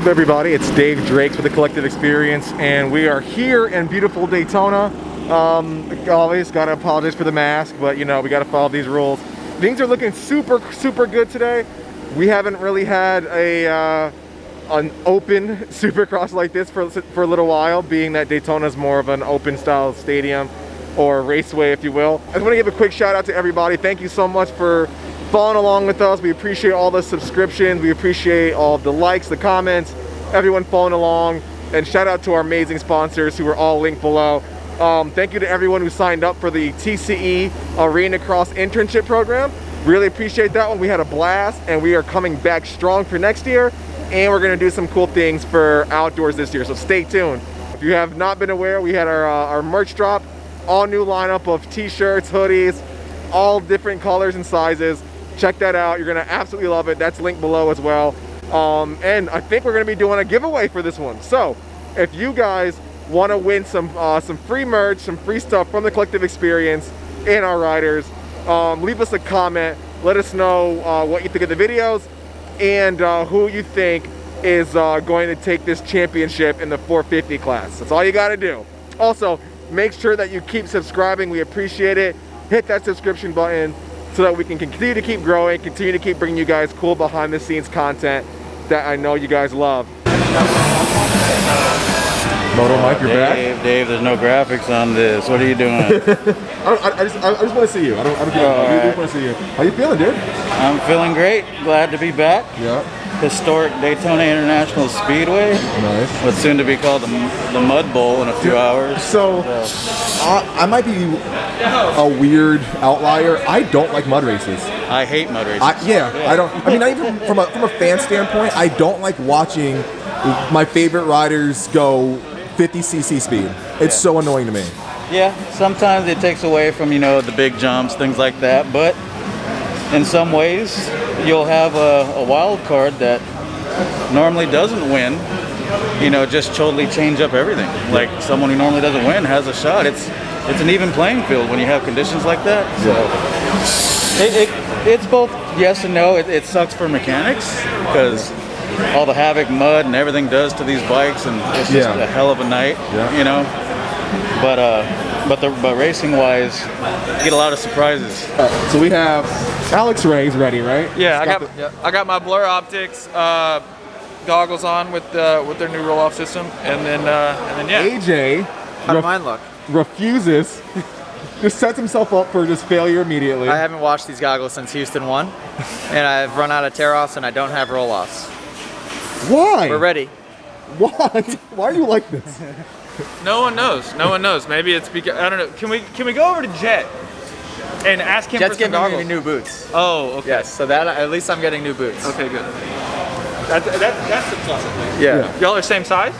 What's up, everybody? It's Dave Drakes with the Collective Experience, and we are here in beautiful Daytona. Always gotta apologize for the mask, but you know, we gotta follow these rules. Things are looking super good today. We haven't really had an open Supercross like this for a little while, being that Daytona is more of an open style stadium or raceway, if you will. I just want to give a quick shout out to everybody. Thank you so much for following along with us. We appreciate all the subscriptions. We appreciate all the likes, the comments, everyone following along. And shout out to our amazing sponsors who are all linked below. Thank you to everyone who signed up for the TCE Arena Cross internship program. Really appreciate that one. We had a blast, and we are coming back strong for next year. And we're gonna do some cool things for outdoors this year, so stay tuned. If you have not been aware, we had our merch drop. All new lineup of t-shirts, hoodies, all different colors and sizes. Check that out. You're gonna absolutely love it. That's linked below as well. And I think we're gonna be doing a giveaway for this one. So if you guys want to win some free merch, some free stuff from the Collective Experience and our riders, leave us a comment. Let us know what you think of the videos and who you think is going to take this championship in the 450 class. That's all you got to do. Also, make sure that you keep subscribing. We appreciate it. Hit that subscription button so that we can continue to keep growing, continue to keep bringing you guys cool behind the scenes content that I know you guys love. Moto Mike, you're back. Dave, there's no graphics on this. What are you doing? I just want to see you. I just want to see you. How you feeling, dude? I'm feeling great. Glad to be back. Yeah. Historic Daytona International Speedway. Nice. What's soon to be called the Mud Bowl in a few hours. So, I might be a weird outlier. I don't like mud races. I hate mud races. I don't. I mean, not even from a fan standpoint, I don't like watching my favorite riders go 50cc speed. It's so annoying to me. Yeah, sometimes it takes away from, you know, the big jumps, things like that, but in some ways you'll have a wild card that normally doesn't win, you know, just totally change up everything. Like someone who normally doesn't win has a shot. It's an even playing field when you have conditions like that. So it's both yes and no. It sucks for mechanics because all the havoc mud and everything does to these bikes, and it's just a hell of a night, you know. But racing wise, you get a lot of surprises. So we have Alex Ray's ready, right? Yeah, I got my Blur Optics goggles on with their new roll-off system, and then yeah. AJ, how did mine look? Refuses. Just sets himself up for just failure immediately. I haven't washed these goggles since Houston won, and I've run out of tear-offs, and I don't have roll-offs. Why? We're ready. Why? Why are you like this? No one knows. No one knows. Maybe it's because I don't know. Can we go over to Jet and ask him Jet's for some goggles? giving me new boots. Oh, okay. Yes. So that at least I'm getting new boots. Okay, good. That's the plus at least. Yeah. Y'all are same size?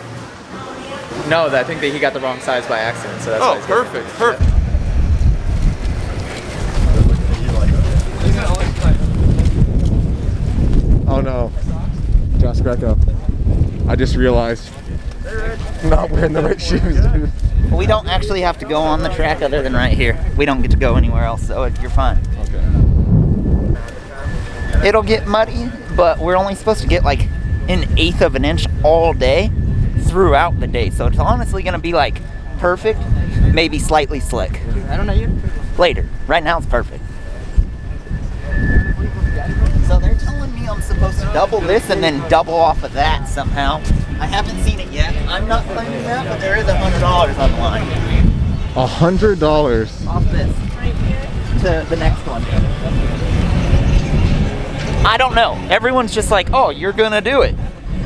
No, I think that he got the wrong size by accident. So that's why he's perfect. getting Perfect. Oh no, Josh GRECO. I just realized I'm not wearing the right shoes, dude. We don't actually have to go on the track other than right here. We don't get to go anywhere else, so you're fine. Okay. It'll get muddy, but we're only supposed to get like 1/8 of an inch all day throughout the day. So it's honestly gonna be like perfect, maybe slightly slick. I don't know you. Later. Right now it's perfect. So they're telling me I'm supposed to double this and then double off of that somehow. I haven't seen it yet. I'm not claiming that, but there is $100 on the line. $100 off this to the next one. I don't know. Everyone's just like, oh, you're gonna do it.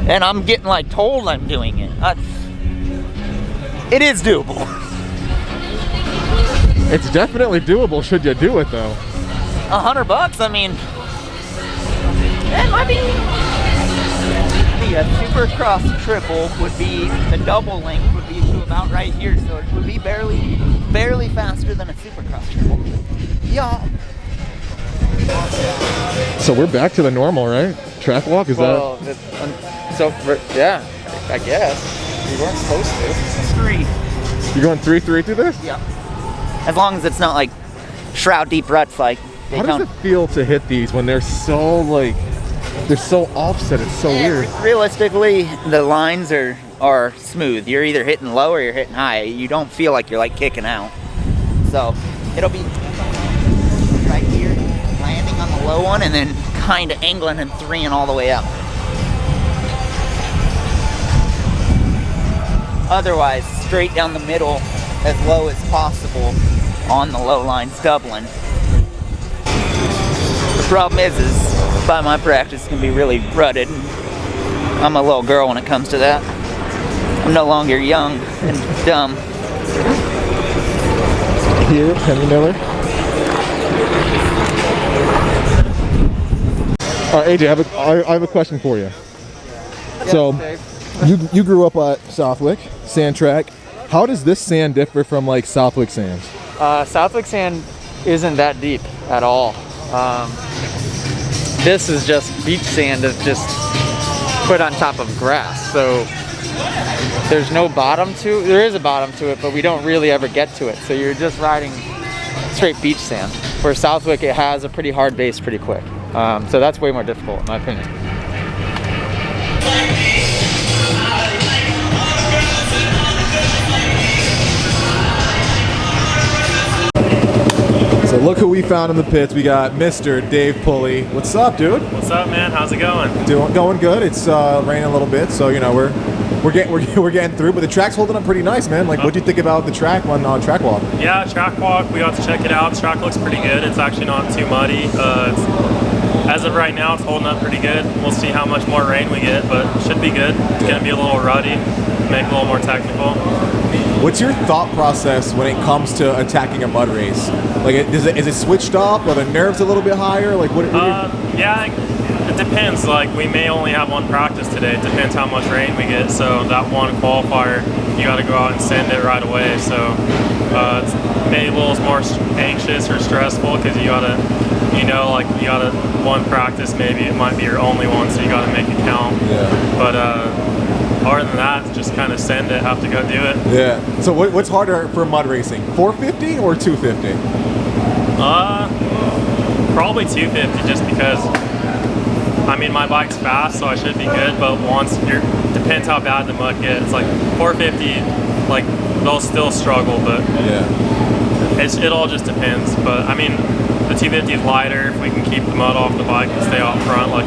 And I'm getting like told I'm doing it. It is doable. It's definitely doable should you do it though. $100, I mean, it might be. The Supercross triple would be, the double length would be to about right here, so it would be barely faster than a Supercross triple. Yeah. So we're back to the normal, right? Track walk, is that? Yeah, I guess. We weren't supposed to. 3. You're going 3-3 through this? Yeah. As long as it's not like shroud deep ruts like How does it feel to hit these when they're so like they're so offset. It's so weird. Realistically, the lines are smooth. You're either hitting low or you're hitting high. You don't feel like you're like kicking out. So it'll be right here, landing on the low one, and then kind of angling and threeing all the way up. Otherwise, straight down the middle, as low as possible on the low lines, doubling. The problem is by my practice, it can be really rutted. I'm a little girl when it comes to that. I'm no longer young and dumb. Here, Henry Miller. AJ, I have a question for you. So, you grew up at Southwick sand track. How does this sand differ from like Southwick sands? Southwick sand isn't that deep at all. This is just beach sand that's just put on top of grass. So there's no bottom to it. There is a bottom to it, but we don't really ever get to it. So you're just riding straight beach sand. Where Southwick, it has a pretty hard base pretty quick. So that's way more difficult in my opinion. So look who we found in the pits. We got Mr. Dave Pulley. What's up, dude? What's up, man? How's it going? Going good. It's raining a little bit, so you know we're getting through. But the track's holding up pretty nice, man. Like, what do you think about the track on track walk? Yeah, track walk. We got to check it out. The track looks pretty good. It's actually not too muddy. As of right now, it's holding up pretty good. We'll see how much more rain we get, but it should be good. It's gonna be a little ruddy, make it a little more technical. What's your thought process when it comes to attacking a mud race? Like, is it switched up? Are the nerves a little bit higher? Like, what? Yeah, it depends. Like, we may only have one practice today. It depends how much rain we get. So that one qualifier, you got to go out and send it right away. So it's maybe a little more anxious or stressful because you gotta, one practice, maybe it might be your only one, so you gotta make it count. Yeah. But other than that, just kind of send it, have to go do it. Yeah. So what's harder for mud racing, 450 or 250? Probably 250, just because, I mean, my bike's fast, so I should be good, but depends how bad the mud gets. Like 450, like they'll still struggle, but yeah, it all just depends. But I mean, the 250 is lighter. If we can keep the mud off the bike and stay out front, like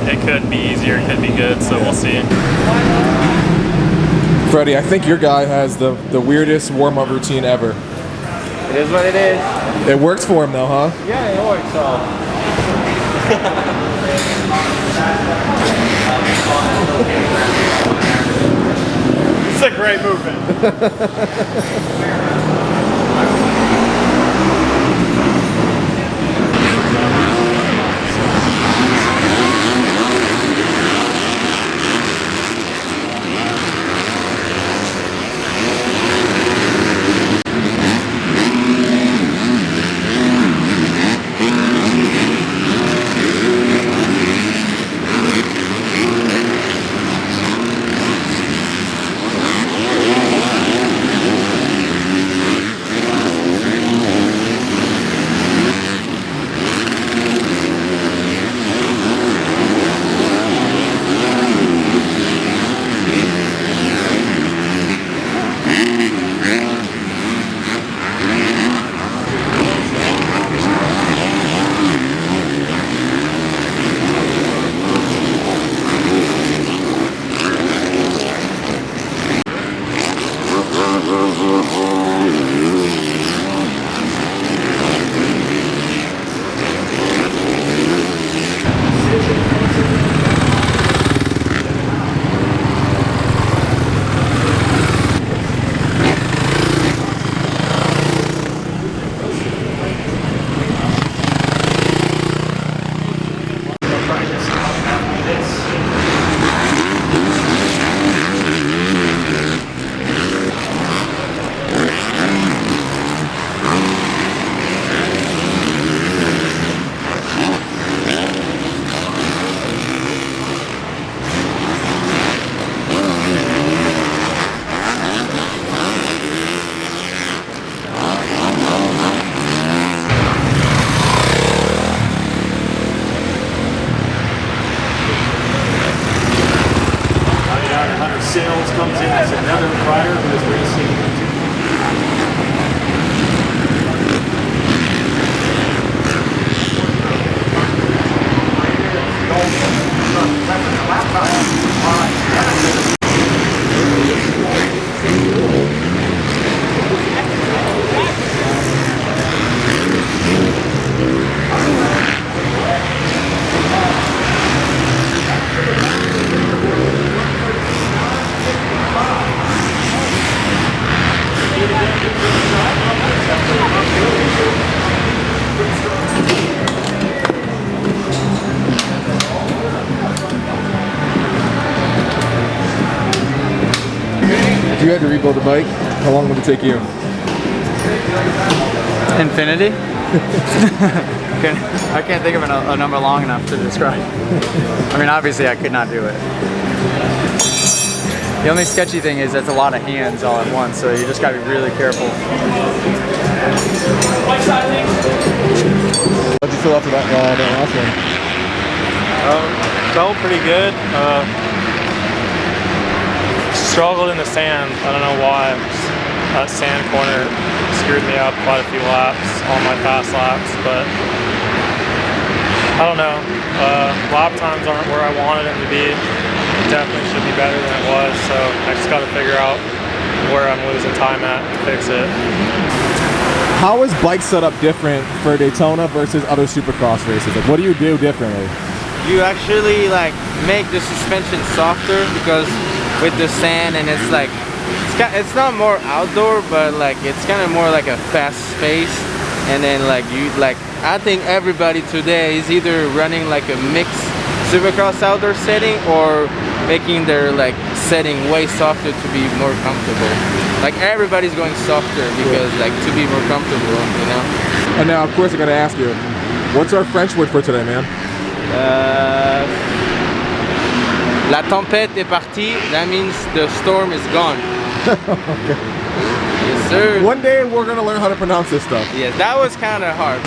it could be easier, it could be good, so we'll see. Freddie, I think your guy has the weirdest warm-up routine ever. It is what it is. It works for him though, huh? Yeah, it works. So. It's a great movement. had to rebuild the bike, how long would it take you? Infinity? I can't think of a number long enough to describe. I mean, obviously I could not do it. The only sketchy thing is that's a lot of hands all at once, so you just gotta be really careful. How'd you feel after that last one? Felt pretty good. Struggled in the sand. I don't know why. That sand corner screwed me up quite a few laps on my fast laps, but I don't know. Lap times aren't where I wanted them to be. Definitely should be better than it was, so I just got to figure out where I'm losing time at to fix it. How is bike setup different for Daytona versus other Supercross races? Like, what do you do differently? You actually like make the suspension softer because with the sand, and it's like it's not more outdoor, but like it's kind of more like a fast pace. And then like I think everybody today is either running like a mixed Supercross outdoor setting or making their like setting way softer to be more comfortable. Like everybody's going softer because like to be more comfortable, you know. And now, of course, I gotta ask you, what's our French word for today, man? La tempête est partie. That means the storm is gone. Okay. Yes, sir. One day we're gonna learn how to pronounce this stuff. Yes, that was kind of hard.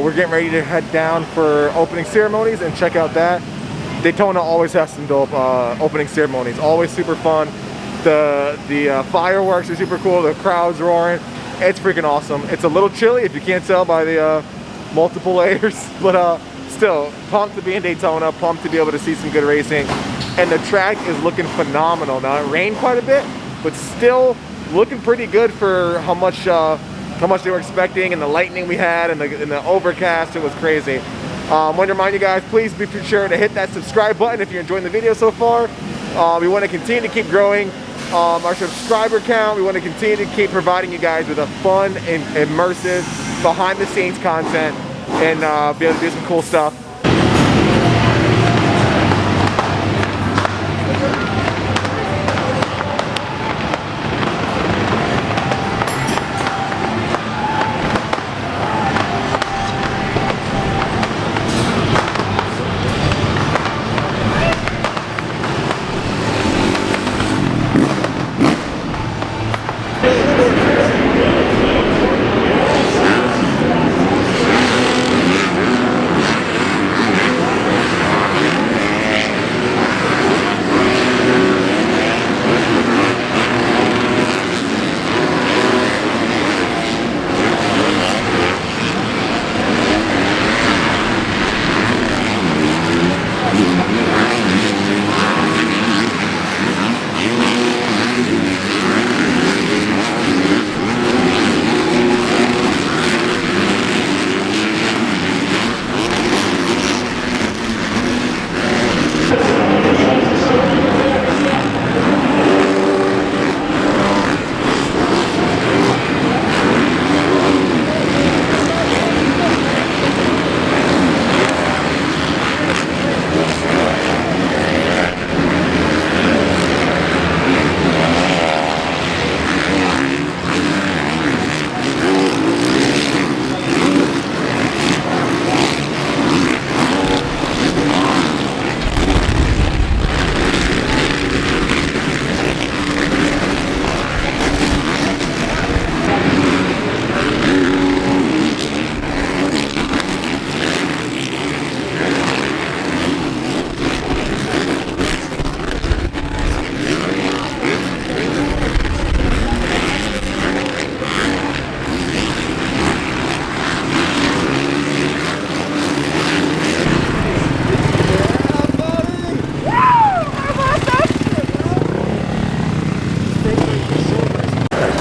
We're getting ready to head down for opening ceremonies and check out that. Daytona always has some dope opening ceremonies, always super fun. The fireworks are super cool, the crowd's roaring. It's freaking awesome. It's a little chilly if you can't tell by the multiple layers, but still pumped to be in Daytona, pumped to be able to see some good racing. And the track is looking phenomenal. Now it rained quite a bit, but still looking pretty good for how much they were expecting, and the lightning we had, and the overcast. It was crazy. I want to remind you guys, please be sure to hit that subscribe button if you're enjoying the video so far. We want to continue to keep growing our subscriber count. We want to continue to keep providing you guys with a fun and immersive behind the scenes content, and be able to do some cool stuff.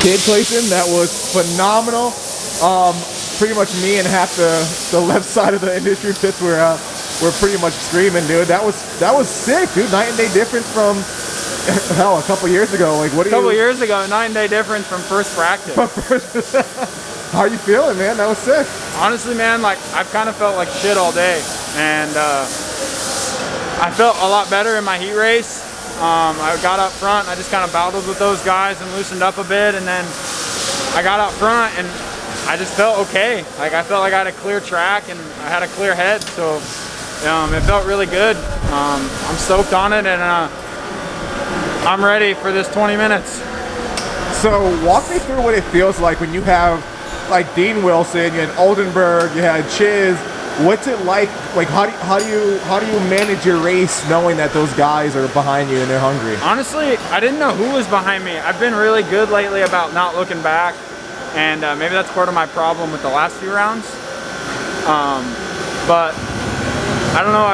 kid placing. That was phenomenal. Pretty much me and half the left side of the industry pits were pretty much screaming, dude. That was sick, dude. Night and day difference from hell a couple years ago. Like, what do you? A couple years ago, night and day difference from first practice. How are you feeling, man? That was sick. Honestly, man, like I've kind of felt like shit all day, and I felt a lot better in my heat race. I got up front, and I just kind of battled with those guys and loosened up a bit, and then I got out front and I just felt okay. Like I felt like I had a clear track and I had a clear head, so it felt really good. I'm stoked on it, and I'm ready for this 20 minutes. So walk me through what it feels like when you have like Dean Wilson, you had Oldenburg, you had Chiz. What's it like? Like how do you manage your race knowing that those guys are behind you and they're hungry? Honestly, I didn't know who was behind me. I've been really good lately about not looking back, and maybe that's part of my problem with the last few rounds. But I don't know.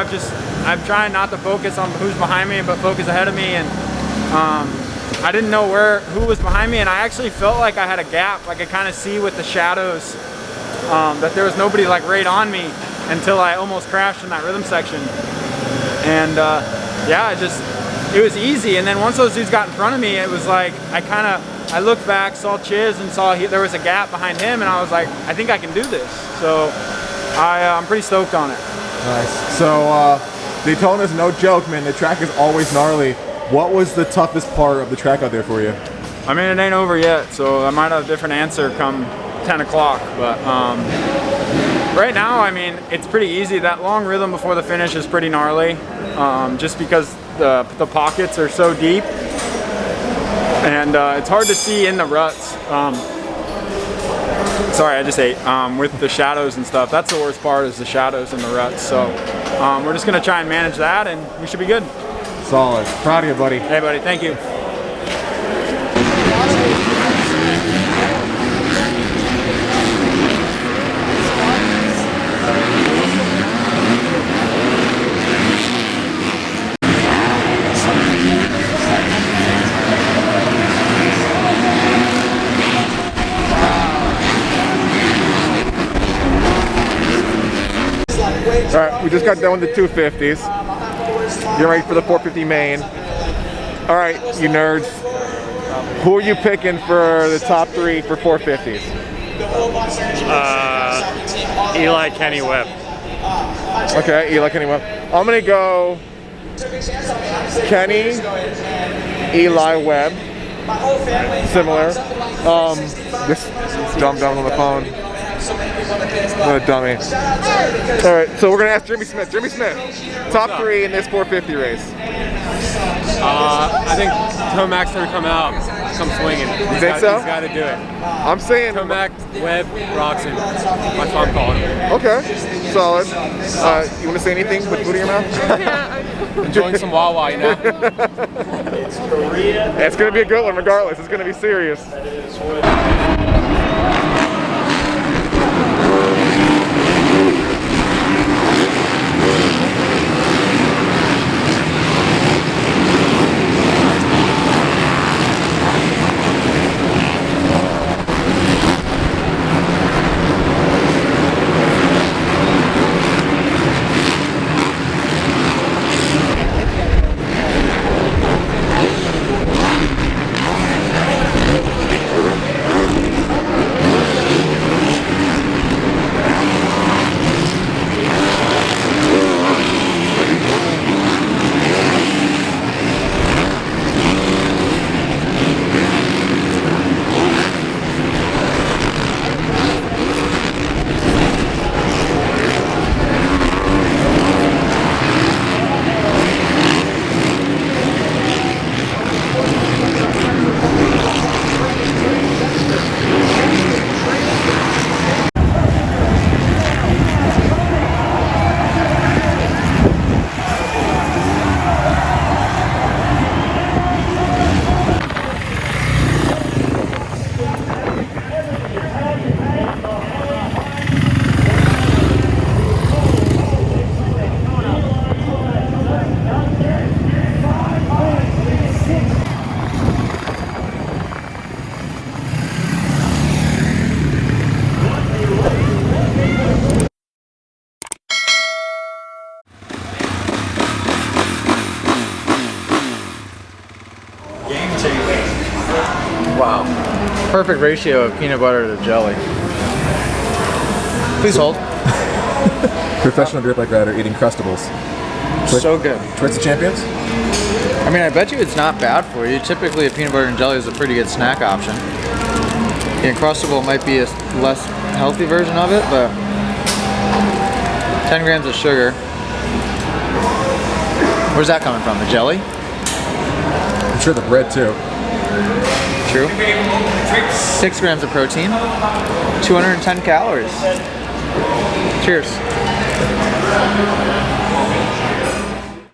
I'm trying not to focus on who's behind me, but focus ahead of me. And I didn't know who was behind me, and I actually felt like I had a gap. Like I kind of see with the shadows that there was nobody like right on me until I almost crashed in that rhythm section. And yeah, it was easy. And then once those dudes got in front of me, it was like I looked back, saw Chiz, and saw there was a gap behind him, and I was like, I think I can do this. So I'm pretty stoked on it. Nice. So Daytona's no joke, man. The track is always gnarly. What was the toughest part of the track out there for you? I mean, it ain't over yet, so I might have a different answer come 10 o'clock. But right now, I mean, it's pretty easy. That long rhythm before the finish is pretty gnarly, just because the pockets are so deep, and it's hard to see in the ruts. Sorry, I just ate. With the shadows and stuff, that's the worst part, is the shadows and the ruts. So we're just gonna try and manage that, and we should be good. Solid. Proud of you, buddy. Hey, buddy. Thank you. All right, we just got done with the 250s. You're ready for the 450 main. All right, you nerds. Who are you picking for the top 3 for 450s? Eli, Kenny, Webb. Okay, Eli, Kenny, Webb. I'm gonna go Kenny, Eli, Webb. Similar. This dumb on the phone. What a dummy. Alright, so we're going to ask Jimmy Smith. Jimmy Smith, top 3 in this 450 race. I think Tomac's going to come swinging. You think so? He's got to do it. I'm saying Tomac, Webb, Roxon. That's what I'm calling him. Okay, solid. You want to say anything with food in your mouth? Enjoying some Wawa, you know? It's going to be a good one regardless. It's going to be serious. Perfect ratio of peanut butter to jelly. Please hold. Professional dirt bike rider eating Crustables. So good. Twix of Champions? I mean, I bet you it's not bad for you. Typically, a peanut butter and jelly is a pretty good snack option. The Uncrustable might be a less healthy version of it, but 10 grams of sugar. Where's that coming from? The jelly? I'm sure the bread too. True. 6 grams of protein. 210 calories. Cheers.